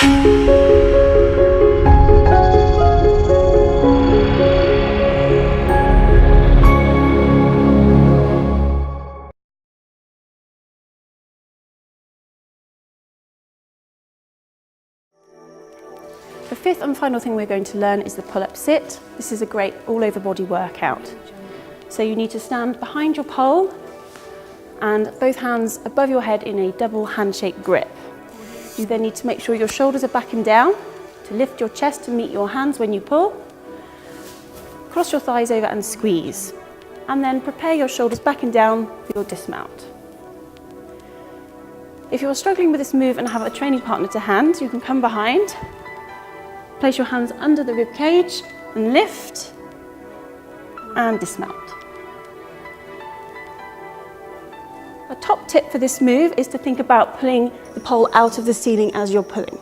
The fifth and final thing we're going to learn is the pull-up sit. This is a great all-over body workout. So you need to stand behind your pole and both hands above your head in a double handshake grip. You then need to make sure your shoulders are back and down to lift your chest to meet your hands when you pull. Cross your thighs over and squeeze. And then prepare your shoulders back and down for your dismount. If you're struggling with this move and have a training partner to hand, you can come behind, place your hands under the rib cage and lift and dismount. A top tip for this move is to think about pulling the pole out of the ceiling as you're pulling.